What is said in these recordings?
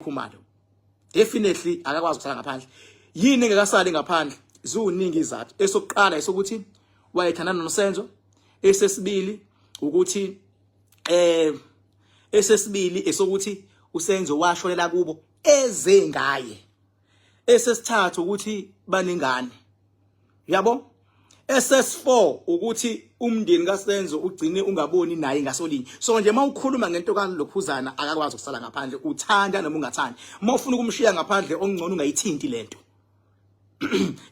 Khumalo definitely akakwazi ukusala ngaphandle. Yini engekasali ngaphandle? Ziningi izathu. Esokuqala esokuthi wayethandana noSenzo. Esesibili ukuthi esokuthi uSenzo washonela kubo eze ngaye. Esesithathu ukuthi baningane. Yabo? SS4 ukuthi umndeni kaSenzo ugcine ungaboni naye ngasolinye. So nje mawukhuluma ngento kaLokhuzana akakwazi ukusala ngaphandle, uthanda noma ungathandi. Mawufuna ukumshiya ngaphandle ongcono ungayithinti lento.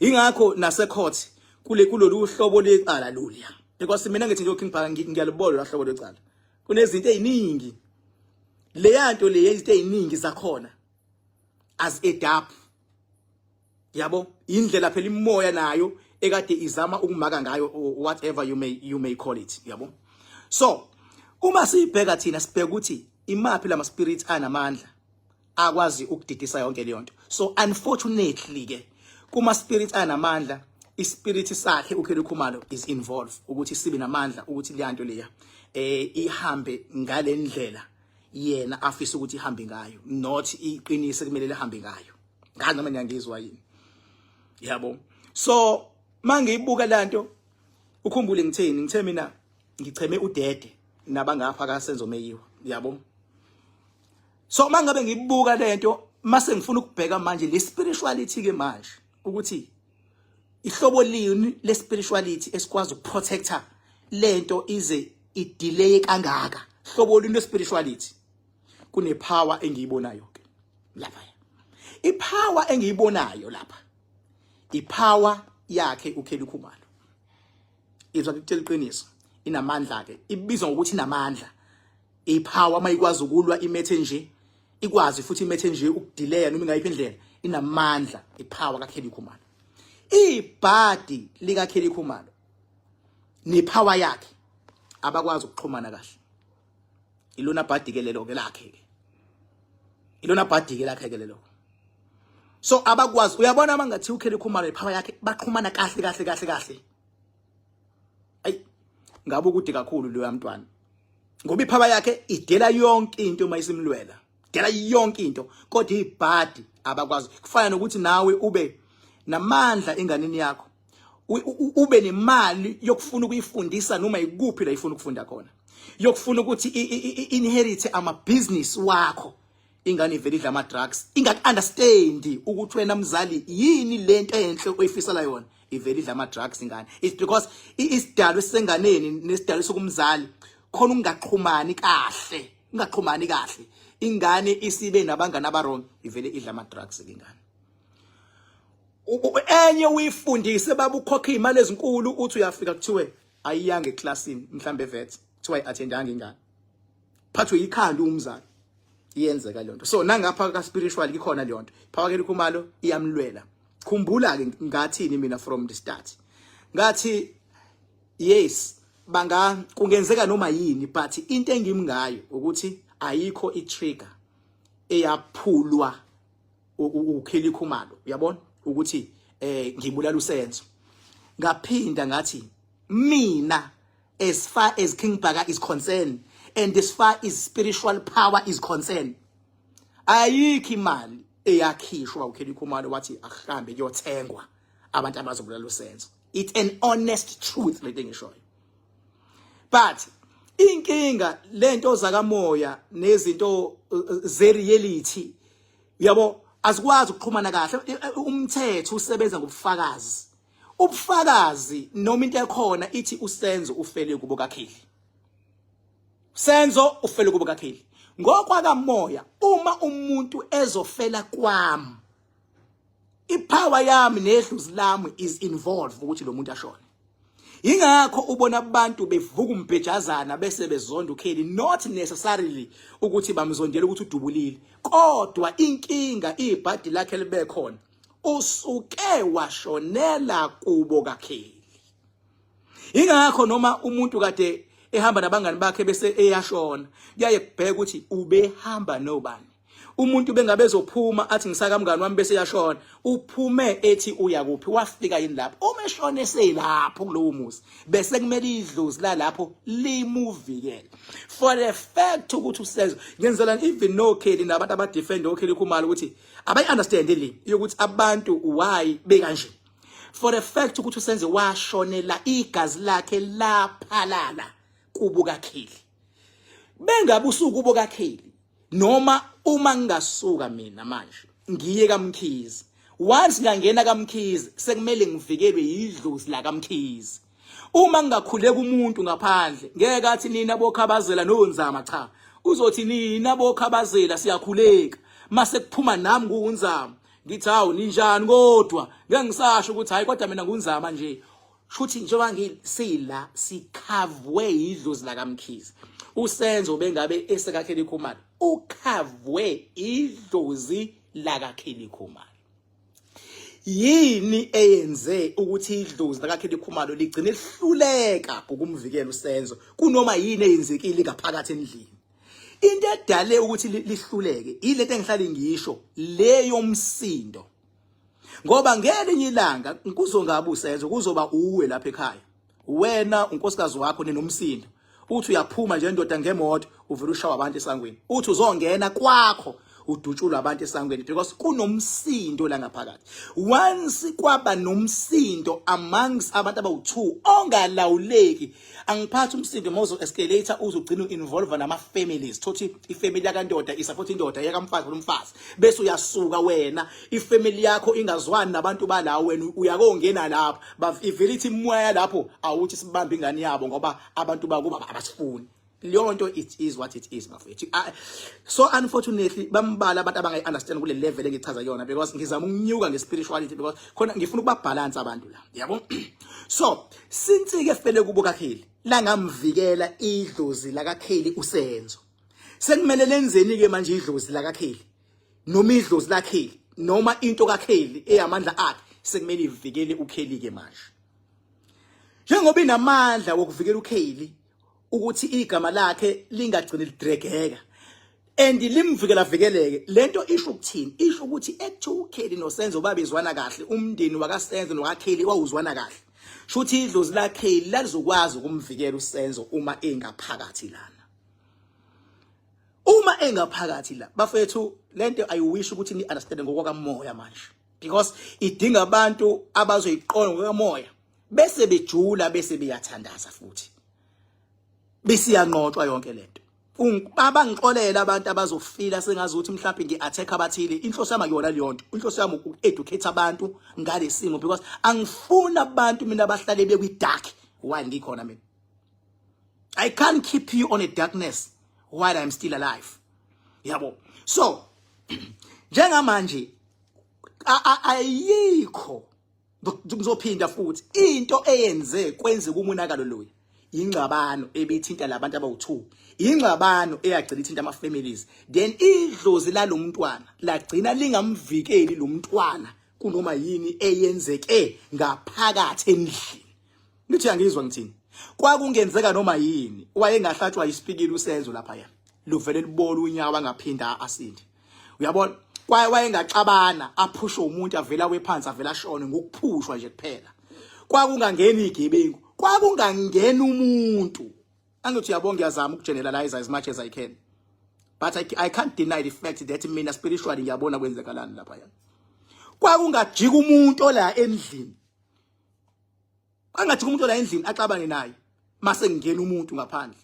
Ingakho nasecourt kulolu hlobo lecala luliya. Because mina ngithi nje uKing Bhaka ngiyalibona la hlobo lecala. Kunezinto eziningi. Le yanto le izinto eziningi zakhona as a dap. Yabo? Indlela phela imoya nayo ekade izama ukumaka ngayo whatever you may call it, yabo. So uma sibheka thina sibheka ukuthi imaphi lama spirits anamandla akwazi ukudidisa yonke le nto. So unfortunately ke kuma spirits anamandla ispirit sakhe uKelly Khumalo is involved ukuthi sibe namandla ukuthi le nto leya ihambe ngale ndlela yena afisa ukuthi ihambe ngayo, not iqinise kumele lihambe ngayo. Ngazi noma ngiyangizwa yini, yabo. So mangiyibuka lanto ukhumbule ngithe mina ngicheme udede nabangapha kaSenzo Meyiwa, yabo. So mangabe ngibuka lento mase ngifuna ukubheka manje le spirituality ke manje ukuthi ihlobo lini le spirituality esikwazi ukuprotecta lento ize idelay kangaka. Hlobo lini le spirituality kune power engiyibonayo ke lapha. Ipower engiyibonayo lapha ipower yakhe uKelly Khumalo. Izwa ngitshela iqiniso, inamandla ke. Ibizwa ngokuthi inamandla. Ipower mayikwazi ukulwa imethe nje, ikwazi futhi imethe nje ukudelay noma ingayiphi indlela, inamandla ipower kaKelly Khumalo. Ibhadi lika Kelly Khumalo nepower yakhe abakwazi ukuxhumana kahle. Ilona bhadi ke lelo ke lakhe ke. Ilona bhadi ke lakhe ke lelo. So abakwazi uyabona mangathi uKelly Khumalo ipower yakhe baxhumana kahle. Ay ngabe ukude kakhulu lo yamntwana. Ngoba ipower yakhe idela yonke into mayisimlwela. Idela yonke into kodwa ibhadi abakwazi. Kufana nokuthi nawe ube namandla enganeni yakho. Ube nemali yokufuna ukuyifundisa noma ikuphi la ifuna ukufunda khona. Yokufuna ukuthi inherit ama business wakho. Ingane ivele idla ama drugs, understand ukuthi wena mzali yini lento enhle oyifisela yona, ivele idla ama drugs ingane. It's because isidalo senganeni nesidalo sokumzali khona ungaxhumani kahle. Ingane isibe nabangani abarong ivele idla ama drugs ingane. Enye uyifundise baba ukhokha imali ezinkulu uthi uyafika kuthiwe ayiyanga eclassini mhlambe vet kuthiwa iattendanga ingane. Phathwe ikhanda umzali. Iyenzeka le nto. So nangapha ka spiritual ikhona le nto. Power Kelly Khumalo iyamlwela. Khumbula ke ngathini mina from the start. Ngathi yes kungenzeka noma yini but into engimngayo ukuthi ayikho itrigger eyaphulwa uKelly Khumalo, uyabona ukuthi ngibulala uSenzo. Ngaphinda ngathi mina as far as King Bhaka is concerned and as far as spiritual power is concerned, ayikho imali eyakhishwa uKelly Khumalo wathi akuhambe kuyothengwa abantu abazobulala uSenzo. It's an honest truth le ngishoyo. But inkinga lento zakamoya nezinto ze reality, yabo, azikwazi ukuxhumana kahle. Umthetho usebenza ngobufakazi. Ubufakazi noma into ekhona ithi uSenzo ufele kubo kaKelly. Senzo ufele kubo kaKelly. Ngokwakamoya uma umuntu ezofela kwami, ipower yami nedluzi lami is involved ukuthi lo muntu ashone. Ingakho ubona abantu bevuka umbhejazana bese bezonda uKelly, not necessarily ukuthi bamzondela ukuthi udubulile, kodwa inkinga ibhadi lakhe libe khona usuke washonela kubo kaKelly. Ingakho noma umuntu kade ehamba nabangani bakhe bese eyashona, kuyaye kubheka ukuthi ubehamba nobani. umuntu bengabe ezophuma athi ngisaka mngani wami bese yashona uphume ethi uya kuphi wafika yini lapho uma eshona eselapho kulowo muzi bese kumele idlozi la lapho limuvikele for the fact ukuthi usenzo ngenzela even no Kelly nabantu abadefend oKelly Khumalo ukuthi abayi understand le yokuthi abantu why bekanje for the fact ukuthi usenzo washonela igazi lakhe laphalala kubuka Kelly bengabe usuku kubuka Kelly noma uma ngingasuka mina manje ngiye kaMkhize once ngangena kaMkhize sekumele ngivikelwe yidlozi la kaMkhize uma ngingakhuleka umuntu ngaphandle ngeke athi nina bokhabazela nonzama cha uzothi nina bokhabazela siyakhuleka mase kuphuma nami nguNzama ngithi hawu ninjani kodwa ngeke ngisasho ukuthi hayi kodwa mina nguNzama nje shuthi njengoba ngisila sikhavwe idlozi la kaMkhize usenzo bengabe esekaKelly Khumalo ukhavwe idlozi la kaKelly Khumalo yini eyenze ukuthi idlozi la kaKelly Khumalo ligcine lihluleka ukumvikela usenzo kunoma yini eyenzekile ngaphakathi endlini into edale ukuthi lihluleke ilento engihlali ngisho leyo msindo ngoba ngelinye ilanga kuzongabe usenzo kuzoba uwe lapha ekhaya wena unkosikazi wakho nenomsindo uthi uyaphuma nje indoda ngemoto uvela ushawa abantu esangweni uthi uzongena kwakho udutshula abantu esangweni because kunomsindo la ngaphakathi once kwaba nomsindo amongst abantu abawu2 ongalawuleki angiphathi umsindo mozo escalator uzogcina involve nama families thothi ifamily yakandoda isupport indoda yakamfazi nomfazi bese uyasuka wena ifamily yakho ingazwani nabantu balawo wena uyakongena lapha bavilithi moya lapho awuthi sibambe ingane yabo ngoba abantu bakuba abasifuni leyo nto it is what it is mafethu so unfortunately bambala abantu abangayi understand kule level engichaza yona because ngizama ukunyuka ngespirituality because khona ngifuna ukubabalance abantu la yabo so since ke fele kubo kaKelly la ngamvikela idlozi la kaKelly usenzo sekumele lenzeni ke manje idlozi la kaKelly noma idlozi la kaKelly noma into kaKelly eyamandla akhe sekumele ivikele uKelly ke manje njengoba inamandla wokuvikela uKelly ukuthi igama lakhe lingagcina lidregeka and limvikela vikeleke lento isho ukuthini isho ukuthi uKelly noSenzo babezwana kahle umndeni wakaSenzo nokaKelly wawuzwana kahle shuthi idlozi laKelly lalizokwazi ukumvikela uSenzo uma engaphakathi la bafethu lento I wish ukuthi ni understand ngokwakamoya manje because idinga abantu abazoyiqonda ngokwakamoya bese bejula bese beyathandaza futhi besiyanqotshwa yonke lento abangixolela abantu abazofila sengazuthi mhlawumbe ngiattack abathile inhloso yami yona leyo nto inhloso yami ukueducate abantu ngalesimo because angifuna abantu mina abahlale bekwi-dark while ngikhona mina I can't keep you on a darkness while I'm still alive yabo so njengamanje ayikho ngizophinda futhi into eyenze kwenze kumonakalo loyo ingcabano ebethinta labantu abawu2 ingcabano eyagcina ithinta ama families then idlozi la lomntwana lagcina lingamvikeli lo mntwana kunoma yini eyenzeke ngaphakathi endlini nithi angizwa ngithini kwakungenzeka noma yini wayengahlatshwa isipikili usenzo lapha yana luvele libona unyawo angaphinda asinde uyabona wayengacabana aphushe umuntu avela wephansi avela shone ngokuphushwa nje kuphela kwakungangeni igebengu kwakungangena umuntu angithi uyabonga ngiyazama ukugeneralize as much as I can but I can't deny the fact that mina spiritually ngiyabona kwenzekalani lapha yana kwakungajika umuntu ola endlini angajika umuntu ola endlini axabane naye mase ngena umuntu ngaphandle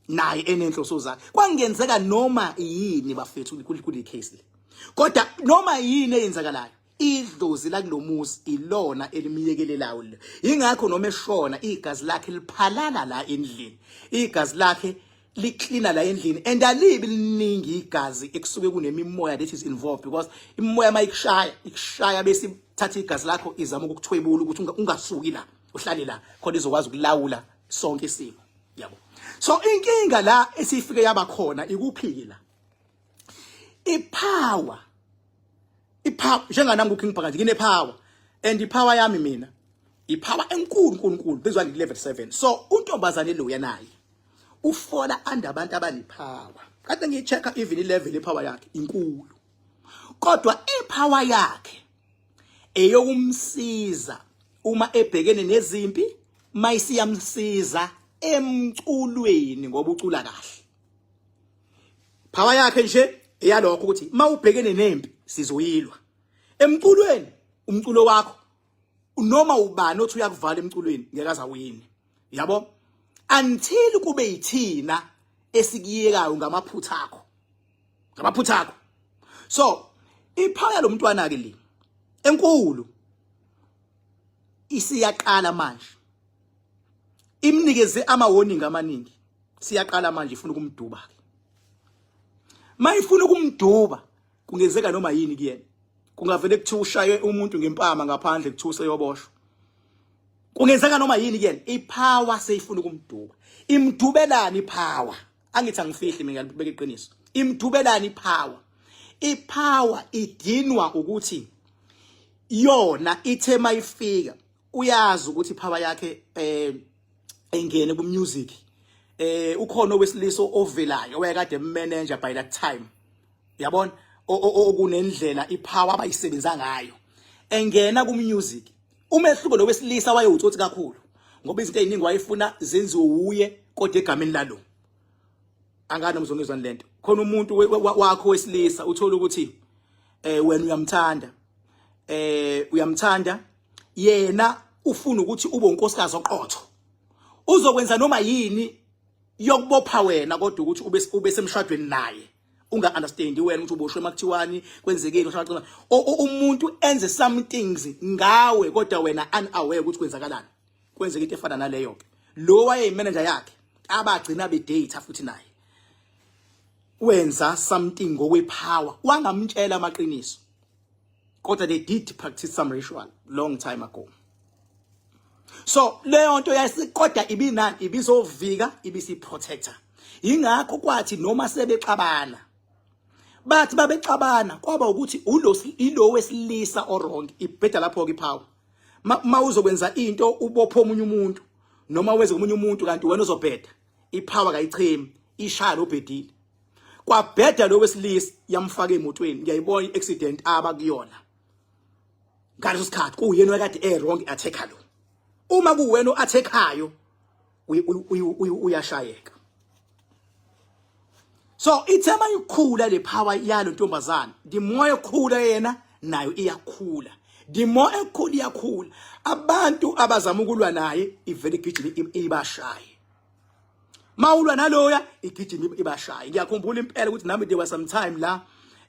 naye enenhloso zakhe kwangenzeka noma yini bafethu kule case le kodwa noma yini eyenzakalayo idlozi la kulomuzi ilona elimiyekelelayo le ingakho noma eshona igazi lakhe liphalala la endlini igazi lakhe liklina la endlini and alibi liningi igazi ekusuke kunemimoya that is involved because imimoya mayikushaya bese thatha igazi lakho izama ukukuthwebula ukuthi ungasuki la uhlale la khona izokwazi ukulawula sonke isimo yabo so inkinga la esifike yaba khona ikuphiki la ipower njenganami kuKing Phakathi ngine power and ipower yami mina ipower enkulu bezwa ngi level 7 so untombazane lo yanayi ufola anda abantu abanipower kade ngiyichecka even ilevel epower yakhe inkulu kodwa ipower yakhe eyokumsiza uma ebhekene nezimpi mayisiyamsiza emculweni ngoba ucula kahle power yakhe nje eyalokho ukuthi mawubhekene nempi sizoyilwa emculweni umculo wakho noma ubani othi uyakuvala emculweni ngeke azawini yabo until kube yithina esikiyekayo ngamaphutha akho so ipower lomntwana ke le enkulu isiyaqala manje imnikeze ama-warning amaningi siyaqala manje ifuna ukumduba ke mayifuna ukumduba kungenzeka noma yini kuyena kungavele kuthiwa ushaye umuntu ngempama ngaphandle kuthiwa useyoboshwa kungenzeka noma yini kuyena ipower seyifuna ukumduba imdubelani ipower angithi angifihli mina ngibeka iqiniso imdubelani ipower idinwa ukuthi yona ithe mayifika uyazi ukuthi ipower yakhe engene ku music ukhona owesilisa ovelayo owayekade manager by that time yabona okunendlela ipower abayisebenza ngayo engena ku music umehluko lo wesilisa wayewutsotsi kakhulu ngoba izinto eziningi wayefuna zenziwe uye kodwa egameni lalo angana mzongizwana lento khona umuntu wakho wesilisa uthola ukuthi wena uyamthanda yena ufuna ukuthi ube unkosikazi oqotho uzokwenza noma yini yokubopha wena kodwa ukuthi ube semshadweni naye unga understand wena ukuthi uboshwe makuthiwani kwenzekeni ushaqina umuntu enze some things ngawe kodwa wena unaware ukuthi kwenzakalani kwenzeka into efana naleyo ke lo waye manager yakhe abagcina be data futhi naye wenza something ngokwepower wangamtshela amaqiniso kodwa they did practice some ritual long time ago so leyo nto yasikodwa ibizovika ibisiprotector ingakho kwathi noma sebexabana bathi babexabana kwaba ukuthi ilo wesilisa orong ibheda lapho ke ipower mawuzokwenza into ubopha omunye umuntu noma wenze omunye umuntu kanti wena uzobheda ipower kayichemi ishaya lobhedile kwabheda lo wesilisa yamfaka emotweni ngiyayibona iaccident aba kuyona ngaleso sikhathi kuyena ekade wrong attacker lo uma kuwena oattackayo uyashayeka so ithema ikhula le power yalo ntombazana the more ekhula yena nayo iyakhula the more ekhula iyakhula abantu abazama ukulwa naye ivele igijima ibashaye mawulwa naloya igijima ibashaye ngiyakhumbula impela ukuthi nami there was some time la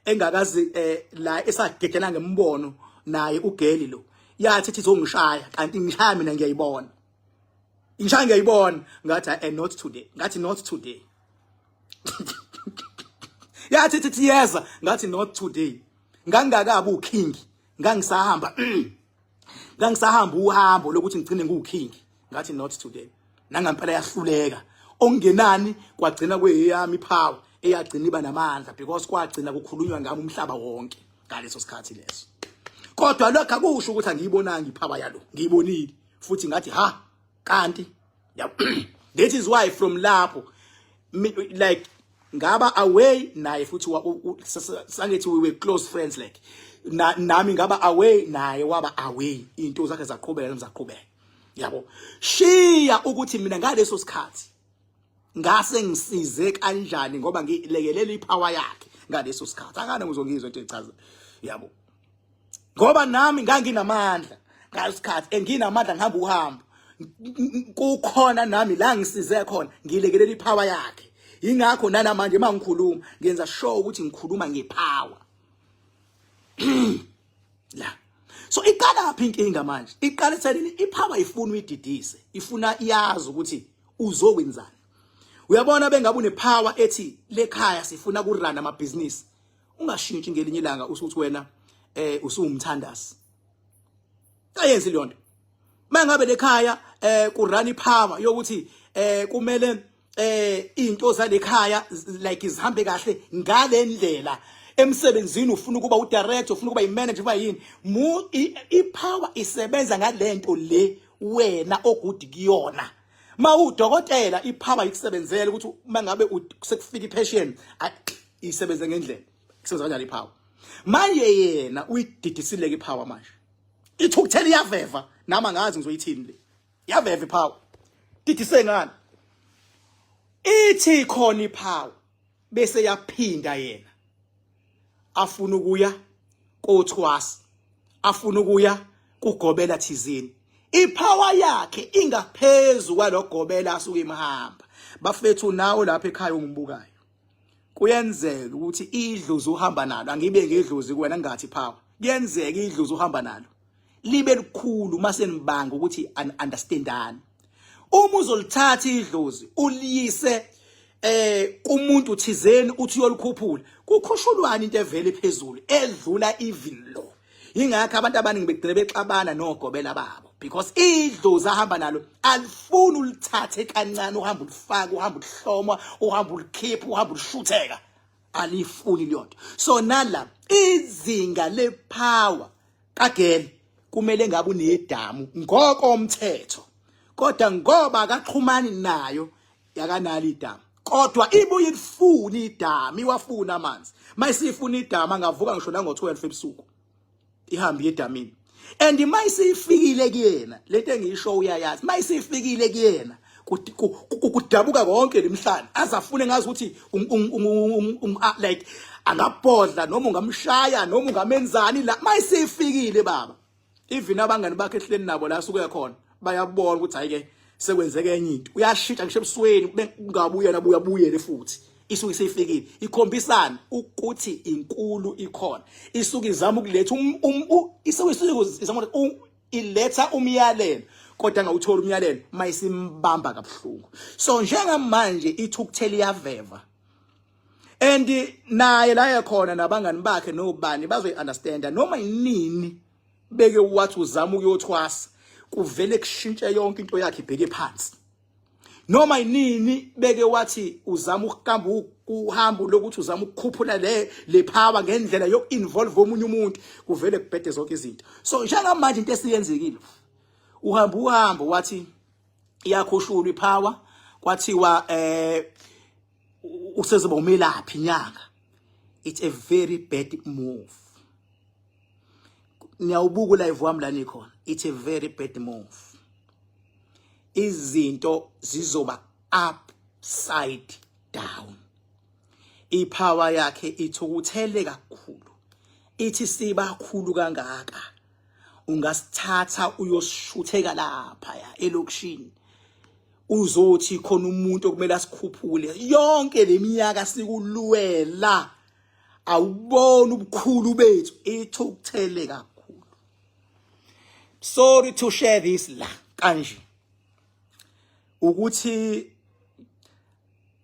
engakazi la esagegena ngembono naye ugeli lo yathi izongishaya kanti ngishaya mina ngiyayibona ingishaya ngiyayibona ngathi not today ngathi not today yathi thithi yeza ngathi not today ngangakabi uking ngangisahamba uhambo lokuthi ngicine nguking ngathi not today nangampela yahluleka ongenani kwagcina kweyami ipower eyagcina iba namandla because kwagcina kukhulunywa ngami umhlaba wonke ngaleso sikhathi leso kodwa lokho akusho ukuthi angiyibonanga ipower yalo ngiyibonile futhi ngathi ha kanti that is why from lapho like ngaba away naye futhi sangethi we were close friends like nami ngaba away naye waba away into zakhe zaqhubeka yabo shiya ukuthi mina ngaleso sikhathi ngase ngisize kanjani ngoba ngilekelela ipower yakhe ngaleso sikhathi akana ngizongizwa into echaza yabo ngoba nami nganginamandla ngalesikhathi enginamandla ngihamba uhambo kukhona nami la ngisize khona ngilekelela ipower yakhe ingakho nanamanje mangikhuluma ngenza sure ukuthi ngikhuluma ngepower la so iqala phi inkinga manje iqala selini ipower ifuna uyididise ifuna iyazi ukuthi uzokwenzani uyabona bengabe unepower ethi lekhaya sifuna kurana amabhizinisi ungashintshi ngelinye ilanga usuthi wena usumthandasi kayenzi le nto mangabe lekhaya kurana ipower yokuthi kumele into zalekhaya like izihambe kahle ngale ndlela emsebenzini ufuna ukuba udirector ufuna ukuba imanager kuba yini ipower isebenza ngalento le wena ogudi kuyona Mawudokotela ipower ikusebenzele ukuthi mangabe sekufika ipatient isebenze ngendlela. Kusebenza kanjani ipower? Manje yena uyididisile ke ipower manje. Ithukuthela iyaveva nama ngazi ngizoyithini le. Yaveva ipower. Didise ngani? Ithi khona ipower bese yaphinda yena. Afuna ukuya kothwasa. Afuna ukuya kugobela thizini. Ipower yakhe ingaphezulu kwalogobela asuke imhamba. Bafethu nawo lapha ekhaya ungibukayo. Kuyenzeka ukuthi idlozi uhamba nalo angibe ngedlozi kuwena ngathi power. Kuyenzeka idlozi uhamba nalo libe likhulu mase nibanga ukuthi understandani. Uma uzolithatha idlozi uliyise kumuntu thizeni uthi uyolukhuphula kukhushulwana into evele phezulu edlula even lo. Ingakho abantu abaningi begcina bexabana nogobela babo because idlozi ahamba nalo alifuni ulithathe kancane uhamba ulifaka uhamba ulihloma uhamba ulikhipha uhamba ulishutheka alifuni liyonto. So nala izinga lepower kagele kumele ngabe unedamu ngokomthetho kodwa ngoba akaxhumani nayo yakanali idamu kodwa ibuye ifuna idamu iwafuna amanzi mayisifuna idamu angavuka ngisho ngo-12 ebusuku ihambe edamini and mayisifikile kuyena lento engiyisho uyayazi mayisifikile kuyena kudabuka konke lemhlanje azafune ngazi ukuthi like angabhodla noma ungamshaya noma ungamenzani la mayisifikile baba even abangani bakhe ehleni nabo la suke khona bayabona ukuthi hayike sekwenzeke enye into uyashintsha ngisho ebusweni ungabuye nabuyabuyele futhi isuke isifikile ikhombisana ukuthi inkulu ikhona isuke izama ukuletha izama iletha umyalelo kodwa ngawuthola umyalelo mayisimbamba kabuhlungu. So njengamanje ithukuthela iyaveva and naye la yakhona nabangani bakhe nobani bazoyi-understanda noma yinini beke wathi uzama ukuyothwasa kuvele kushintshe yonke into yakhe ibheke phansi. Noma yinini beke wathi uzama ukukamba uhambo lokuthi uzama ukukhuphula le power ngendlela yoku-involve omunye umuntu kuvele kubhede zonke izinto. So njengamanje into esiyenzekile uhambo wathi iyakhushulwa ipower kwathiwa usezoba umelaphi inyanga. It's a very bad move. Niyawubuka live wami la nikhona. It's a very bad move. Izinto zizoba upside down. Ipower yakhe ithukuthele kakhulu. Ithi siba kakhulu kangaka. Ungasithatha uyoshutheka lapha ya elokishini. Uzothi khona umuntu okumele asikhuphule. Yonke leminyaka sikuluwela. Awubona ubukhulu bethu ithukuthele kakhulu. Sorry to share this la kanje. Ukuthi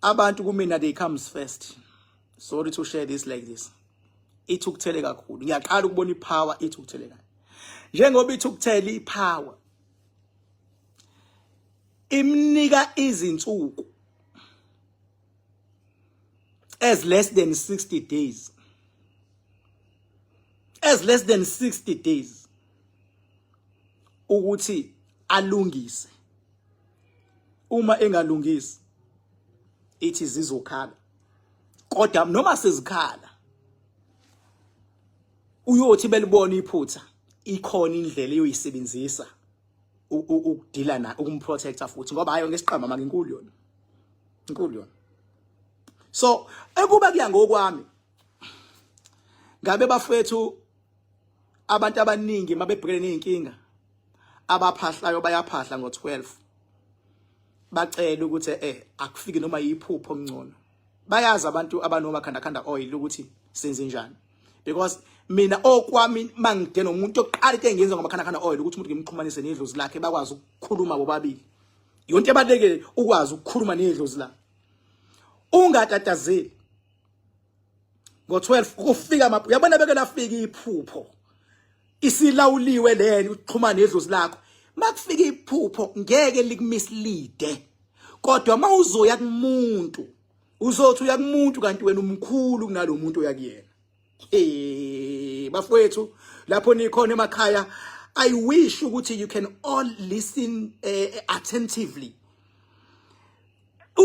abantu kumina they comes first. Sorry to share this like this. Ithukuthele kakhulu. Ngiyaqala ukubona ipower ithukuthele kakhulu. Njengoba ithukuthele ipower imnika izinsuku as less than 60 days. As less than 60 days. Ukuthi alungise. Uma engalungisi ithi zizokhala. Kodwa noma sezikhala uyothi belibona iphutha ikhona indlela eyoyisebenzisa ukudila na ukumprotecta futhi ngoba hayo ngesiqhama manje inkulu yona. Inkulu yona. So ekuba kuya ngokwami ngabe bafethu abantu abaningi mabebhekene nezinkinga abaphahlayo bayaphahla ngo-12 bacela ukuthi akufike noma yiphupho ngcono. Bayazi abantu abanoma khanda oil ukuthi senze njani because mina okwami mangide nomuntu oqala into engenza ngoba oil ukuthi umuntu ngimxhumanise nedlozi lakhe bakwazi ukukhuluma bobabili. Yonke ebalekile ukwazi ukukhuluma nedlozi la. Ungatatazeli ngo-12 kufika uyabona beke lafika iphupho isilawuliwe lena uxhumana nedlozi lakho makufika iphupho ngeke likumislead kodwa mawuzoya kumuntu uzothi uya kumuntu kanti wena umkhulu kunalomuntu yakuyena. Bafowethu lapho nikhona emakhaya I wish ukuthi you can all listen attentively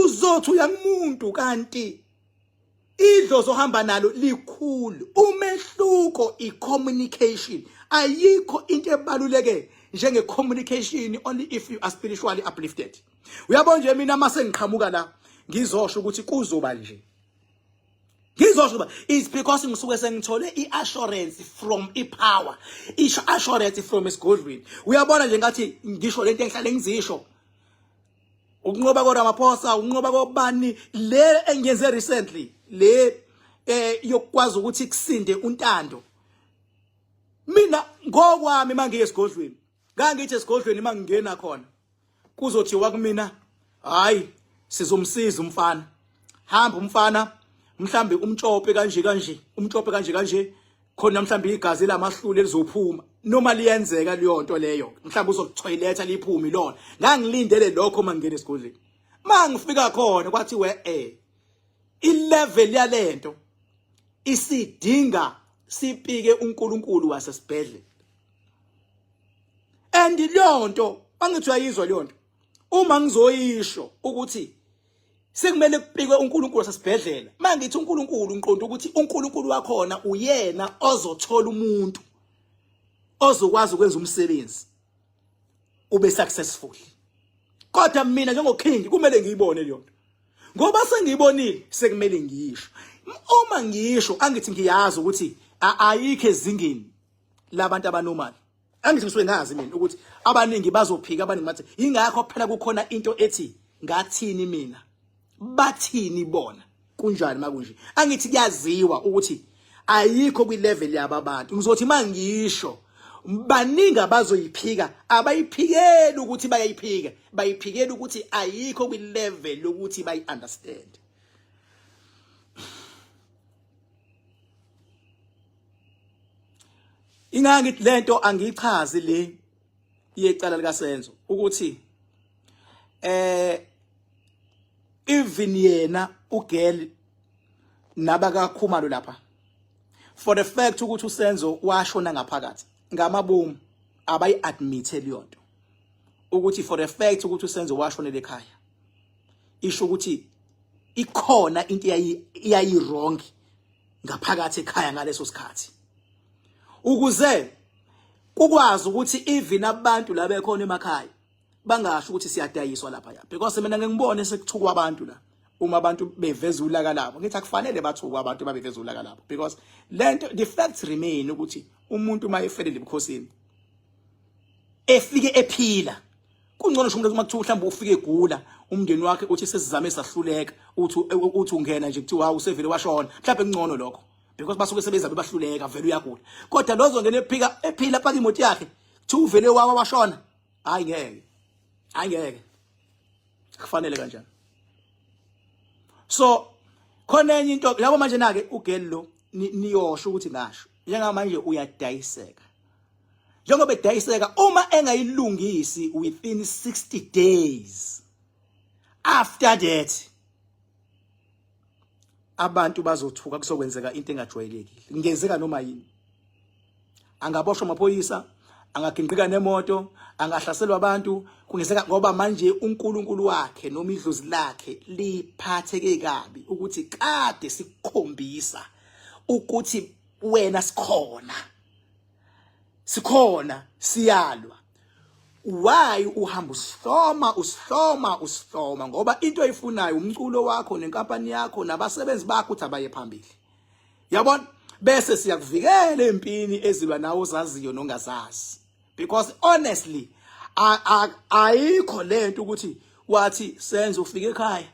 uzothi uyangumuntu kanti idlozi ohamba nalo likhulu. Umehluko i-communication. Ayikho into ebaluleke njenge communication only if you are spiritually uplifted. Uyabona nje mina mase ngiqhamuka la ngizosho ukuthi kuzoba nje. Ngizosho it's because ngisuke sengithole i-assurance from i-power. I-assurance from Godwin. Uyabona nje ngathi ngisho lento engihlale ngizisho. Ukunqoba koRamaphosa, ukunqoba kobani le engiyenze recently, le yokwazi ukuthi kusinde untando. Mina ngokwami mangiye esigodlweni, ngangithi esigodlweni mangingena khona kuzothiwa kumina, hayi sizomsiza umfana. Hamba umfana, mhlambe umtshope kanje kanje, umtshope kanje kanje, khona mhlambe igazi lamahlule lizophuma. Noma liyenzeka leyo nto leyo, mhlambe uzotoiletha liphumi lona. Ngangilindele lokho mangingena esigodlweni. Mangifika khona kwathi i-level yalento isidinga sipike uNkulunkulu wasesibhedlela. And leyo nto bangithi uyayizwa leyo nto. Uma ngizoyisho ukuthi sekumele kupikwe uNkulunkulu wasesibhedlela, mangithi uNkulunkulu ngiqonda ukuthi uNkulunkulu wakhona uyena ozothola umuntu ozokwazi ukwenza umsebenzi ube successful. Kodwa mina njengoking kumele ngiyibone leyo nto. Ngoba sengiyibonile sekumele ngiyisho. Uma ngisho angithi ngiyazi ukuthi ayikho ezingeni labantu abanormal. Angithi ngisuke ngazi mina ukuthi abaningi bazophika, abaningi bathi ingakho phela kukhona into ethi ngathini mina, bathini bona, kunjani makunje. Angithi kuyaziwa ukuthi ayikho kwi level yaba abantu. Ngizothi mangisho baningi abazoyiphika, abayiphikeli ukuthi bayayiphika, bayiphikeli ukuthi ayikho kwi level lokuthi bayi understand. Ingangithi lento angichazi le yecala likaSenzo ukuthi even yena uGirl nabaka Khumalo lapha, for the fact ukuthi uSenzo washona ngaphakathi ngamabomu abayi admit leyo nto ukuthi for the fact ukuthi uSenzo washonela ekhaya, isho ukuthi ikhona into iyayi wrong ngaphakathi ekhaya ngaleso sikhathi, ukuze kukwazi ukuthi even abantu la bekhona emakhaya bangasho ukuthi siyadayiswa lapha ya. Because mina ngengibone sekuthukwa abantu la, uma abantu beveza ulaka labo, ngithi akufanele bathukwa abantu babeveza ulaka labo, because lento the facts remain ukuthi umuntu mayefelele ebukhosini efike ephila, kungcono nje umuntu makuthiwa mhlawumbe ufike egula umndeni wakhe uthi sesizame sahluleka, uthi ungena nje kuthiwa usevele washona, mhlawumbe kungcono lokho, because basuke sebeza bebahluleka vele uyagula. Kodwa lozo ngene ephila paka imoto yakhe kuthi uvele washona, hayi ngeke, hayi ngeke, kufanele kanjani. So khona enye into yabo manje nake uGirl lo niyosho ukuthi ngasho njengamanje uyadayiseka. Njengoba edayiseka uma engayilungisi within 60 days, after that abantu bazothuka kuzokwenzeka into engajwayelekile. Ngenzeka noma yini. Angaboshwa amaphoyisa, angaginqika nemoto, angahlaselwa abantu, kungenzeka ngoba manje uNkulunkulu wakhe noma idlozi lakhe liphatheke kabi ukuthi kade sikukhombisa ukuthi wena sikhona siyalwa. Why uhamba usihloma ngoba into oyifunayo umculo wakho nenkampani yakho nabasebenzi bakho uthi abaye phambili. Yabona, bese siyakuvikela empini ezilwa nawo ozaziyo nongazazi. Because honestly ayikho lento ukuthi wathi Senzo ufike ekhaya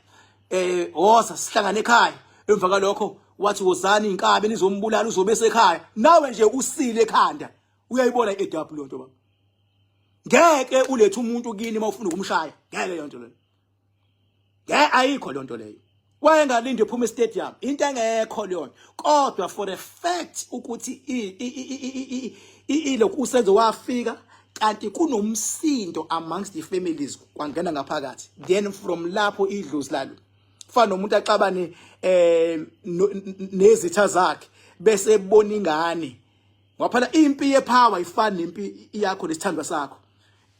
woza sihlangane ekhaya, emva kalokho wathi wozani inkabi nizombulala uzobe esekhaya, nawe nje usile ekhanda uyayibona eDouble lonto baba. Ngeke ulethe umuntu kini mawufuna ukumshaya, ngeke leyo nto leyo. Ngeke ayikho lonto leyo. Wayengalinde ephuma e-stadium, into engekho leyo. Kodwa for the fact ukuthi lokhu uSenzo wafika kanti kunomsindo amongst the families kwangena ngaphakathi, then from lapho idlozi lalo fana nomuntu axabane nezitha zakhe bese ebona ingane waphana impi yepower ifana nempi yakho lesithandwa sakho,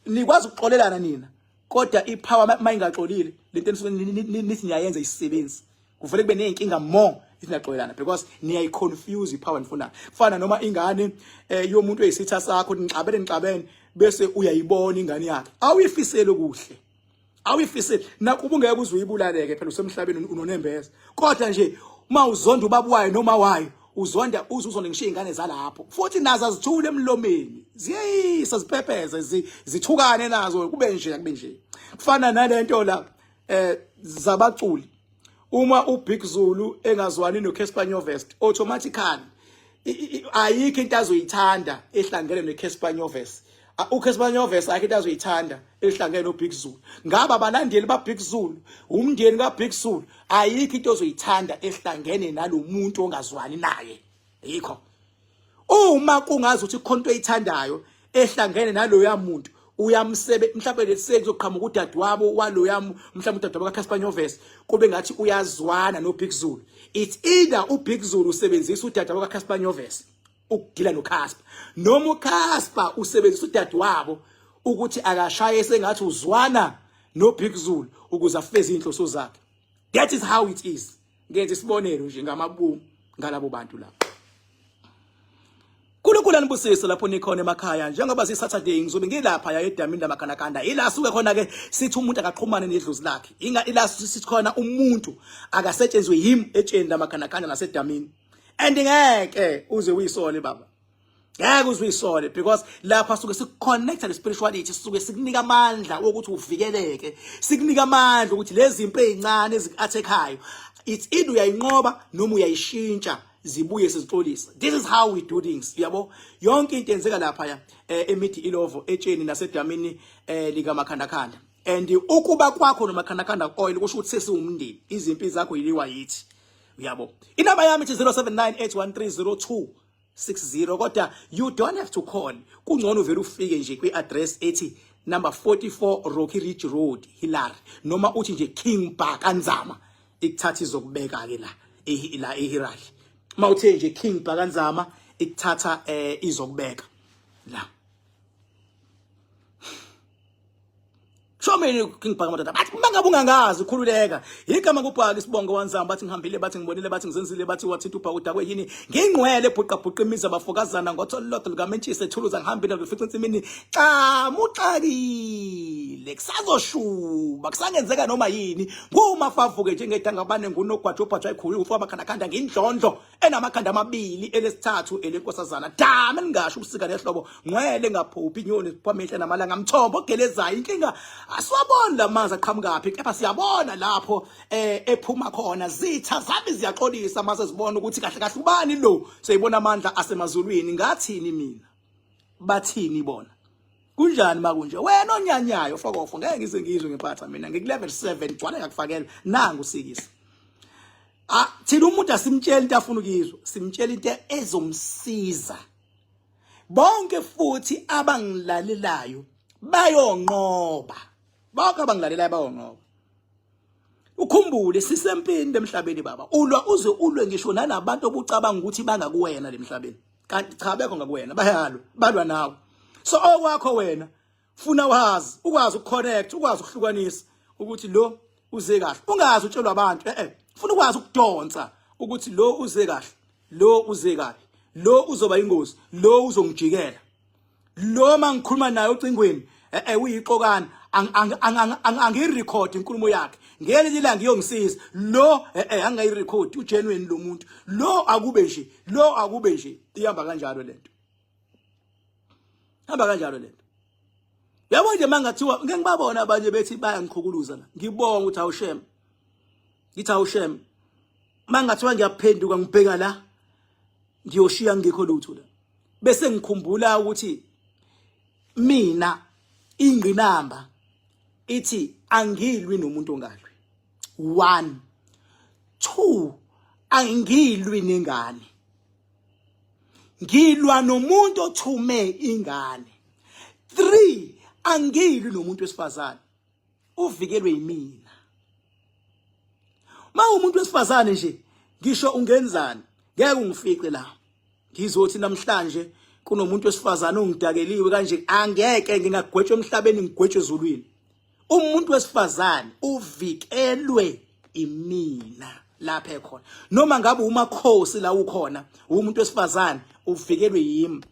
nikwazi ukuxolelana nina kodwa ipower mayingaxolile lento enisuke nithi niyayenza isisebenzi kuvele kube nezinkinga more isingaxolelana because niyayiconfuse ipower nifunayo kufana noma ingane yomuntu oyisitha sakho nixabene bese uyayibona ingane yakhe awuyifisele kuhle awuyifisele nakuba ungeke uzuyibulale-ke phela usemhlabeni unonembeza kodwa nje uma uzonda ubaba wayo noma wayo uzonda uzonde ngishiye ingane zalapho futhi nazo azithule emlomeni ziyisa ziphepeze zithukane nazo kube nje kufana nalento la zabaculi uma uBig Zulu engazwani noCasper Nyovest automatically ayikho into azoyithanda ehlangene noCasper Nyovest uCasper Nyovest ayikho into azoyithanda ehlangene noBig Zulu ngaba abalandeli baBig Zulu umndeni kaBig Zulu ayikho into ozoyithanda ehlangene nalomuntu ongazwani naye yikho uma kungazi ukuthi ikhonto eyithandayo ehlangene naloya muntu uyamsebe mhlawumbe lesisenzo kuqhamuka udadewabo waloya mhlawumbe udadewabo kaCasper Nyovest kube ngathi uyazwana noBig Zulu it's either uBig Zulu usebenzisa udadewabo kaCasper Nyovest ukudila noCasper noma uCasper usebenzisa udadewabo ukuthi akashaye sengathi uzwana noBig Zulu ukuze afeze inhloso zakhe that is how it is ngenze isibonelo nje ngamabumu ngalabo bantu lapho Kulunkulu anibusise lapho nikhona emakhaya njengoba siSaturday ngizobe ngilapha ya eDamini lamakhanakanda ila suke khona ke sithi umuntu akaxhumane nedlozi lakhe inga ila sithi khona umuntu akasetshenzwe yimi etsheni lamakhanakanda naseDamini and ngeke uze uyisole baba ngeke uze uyisole because lapha suke sikuconnecta le spirituality suke sikunika amandla ukuthi uvikeleke sikunika amandla ukuthi lezi zimpi ezincane ezikathekhayo it's either uyayinqoba noma uyayishintsha zibuye sizixolisa this is how we do things yabo yonke into enzeka lapha ya emithi ilovo etsheni naseDamini likamakhandakhanda and ukuba kwakho nomakhandakhanda oil kusho ukuthi sesiwumndeni izimpi zakho yiliwa yithi yabo inamba yami ithi 0798130260 kodwa you don't have to call kungcono vele ufike nje kwi-address ethi number 44 Rocky Ridge Road Hilary noma uthi nje King Bar Kanzama ikuthatha izokubeka ke la eHilary mawuthe nje King Bar Kanzama ikuthatha izokubeka la Shomeni King Bar Kanzama bathi mangabe ungangazi ukhululeka igama kuBhaka isibongo wanzama bathi ngihambile bathi ngibonile bathi ngizenzile bathi wathitha uBhaka udakwe yini ngingcwele ebhuqa imiza bafokazana ngothololotho likamentshise ethuluza ngihambile ngifica insimini muxakile kusazoshuba kusangenzeka noma yini kumafavuke njengedanga bane ngunogwajo ubhajo ayikhulu ufa amakhandakhanda ngindlondlo enamakhanda amabili elesithathu elenkosazana dama ningasho ubusika nehlobo ngcwele ngaphuphi inyoni phamihle namalanga mthombo ogelezayo inkinga asiwabona lamanzi aqhamukaphi kepha siyabona lapho ephuma khona zitha zabe ziyaxolisa mase zibona ukuthi kahle kahle ubani lo seyibona amandla asemazulwini ngathini mina bathini bona kunjani makunje wena onyanyayo fokofo ngeke ngize ngizwe ngempatha mina ngikulevel 7 gcwala yakufakela nangu usikisa thina umuntu asimtshela into afuna ukizwa simtshela into ezomsiza bonke futhi abangilalelayo bayonqoba bonke abangilalelayo bayonqoba ukhumbule sisempini emhlabeni baba ulwa uze ulwe ngisho nanabantu obucabanga ukuthi bangakuwena lemhlabeni kanti cha bekho ngakuwena bayalo balwa nawe so okwakho wena funa wazi ukwazi ukuconnect ukwazi ukuhlukanisa ukuthi lo uze kahle ungazi utshelwa abantu funa ukwazi ukudonsa ukuthi lo uze kahle lo uze kahle lo uzoba ingozi lo uzongijikela lo mangikhuluma naye ocingweni uyiqokana angirecord inkulumo yakhe ngeke ilanga ngiyongisiza lo angayirecord ugenuine lo muntu lo akube nje ihamba kanjalo lento hamba kanjalo lento yabo nje mangathiwa ngeke ngibabona abanye bethi bayangikhukuluza la ngibonga ukuthi awushem ngithi awushem mangathiwa ngiyaphenduka ngibheka la ngiyoshiya ngekho lutho la bese ngikhumbula ukuthi mina ingqinamba ithi angilwi nomuntu ongalwi 1 2 angilwi nengane ngilwa nomuntu othume ingane 3 angilwi nomuntu wesifazane uvikelwe yimina umuntu wesifazane nje ngisho ungenzani ngeke ungifice la ngizothi namhlanje kunomuntu wesifazane ongidakeliwe kanje angeke ngingagwetshwa emhlabeni ngigwetshwe ezulwini umuntu wesifazane uvikelwe imina lapha ekhona. Noma ngabe umakhosi la ukhona, umuntu wesifazane uvikelwe yimi.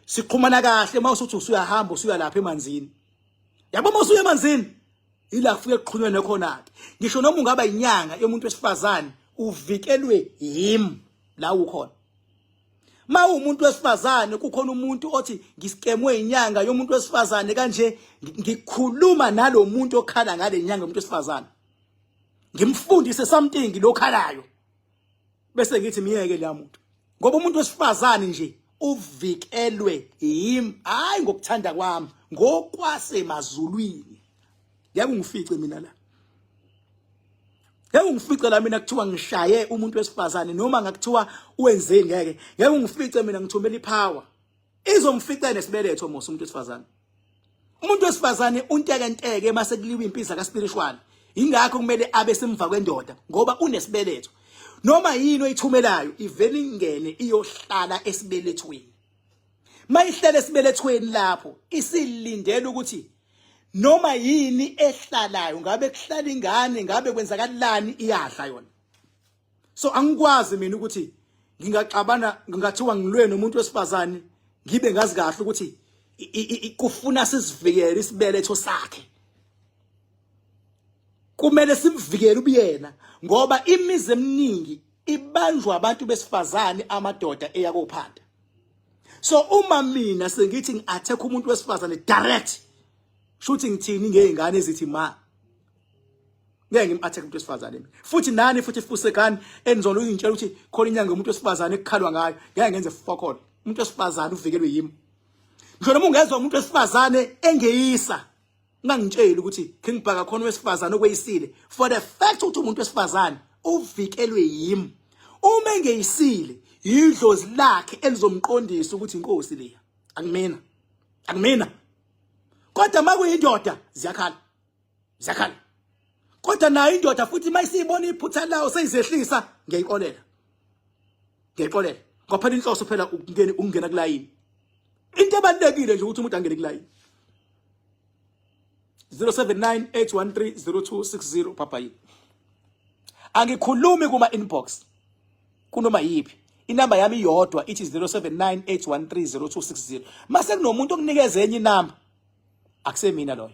Siqhumana kahle mawusuthi usuyahamba usuya lapha emanzini. Yabo mawusuya emanzini ila kufike kuqhunywe khona ke. Ngisho noma ungaba inyanga yomuntu wesifazane uvikelwe yimi la ukhona. Ma umuntu wesifazane kukhona umuntu othi ngiskemwe inyanga yomuntu wesifazane kanje, ngikhuluma nalo muntu okhala ngale inyanga yomuntu wesifazane. Ngimfundise something lokhalayo. Bese ngithi miyeke la muntu. Ngoba umuntu wesifazane nje uvikelwe yimi, hayi ngokuthanda kwami, ngokwasemazulwini. Yabo ngifice mina la. Yebo ngifice la mina kuthiwa ngishaye umuntu wesifazane noma ngakuthiwa uwenzeni ngeke. Yebo ngifice mina ngithumela ipower. Izomfica nesibeletho mose umuntu wesifazane. Umuntu wesifazane unteke mase kuliwa impilo ka spiritual. Ingakho kumele abe semva kwendoda ngoba unesibeletho. Noma yini oyithumelayo ivele ingene iyohlala esibelethweni. Mayihlala esibelethweni lapho isilindele ukuthi noma yini ehlalayo ngabe kuhlala ingane ngabe kwenzakalani iyadla yona. So angikwazi mina ukuthi ngingaxabana ngingathiwa ngilwe nomuntu wesifazane ngibe ngazi kahle ukuthi kufuna sizivikele isibeletho sakhe. Kumele simvikele ubuyena ngoba imizi eminingi ibanjwa abantu besifazane amadoda eyakophanda. So uma mina sengithi ngiattack umuntu wesifazane direct shooting ngithini ngezingane ezithi ma ngeke ngimattack umuntu wesifazane futhi nani futhi fusekani enzolo uyintshela ukuthi khona inyanga umuntu wesifazane ekukhalwa ngayo ngeke ngenze fuck all. Umuntu wesifazane uvikelwe yimi. Ngisho noma ungezwe umuntu wesifazane engeyisa ngangitshela ukuthi ngibhaka khona wesifazane okweyisile for the fact ukuthi umuntu wesifazane uvikelwe yimi. Uma engeyisile idlozi lakhe elizomqondisa ukuthi inkosi leya akumina. Kodwa makuyindoda ziyakhala. Kodwa nayo indoda futhi mayisibona iphutha lawo seyizehlisa ngiyayixolela. Ngoba phela inhloso phela ukungena kulayini. Into ebalekile nje ukuthi umuntu angene kulayini. 0798130260 papa yini. Angikhulumi kuma inbox kunoma yipi. Inamba yami iyodwa ithi 0798130260. Mase kunomuntu okunikeza enye inamba akusemina loyo.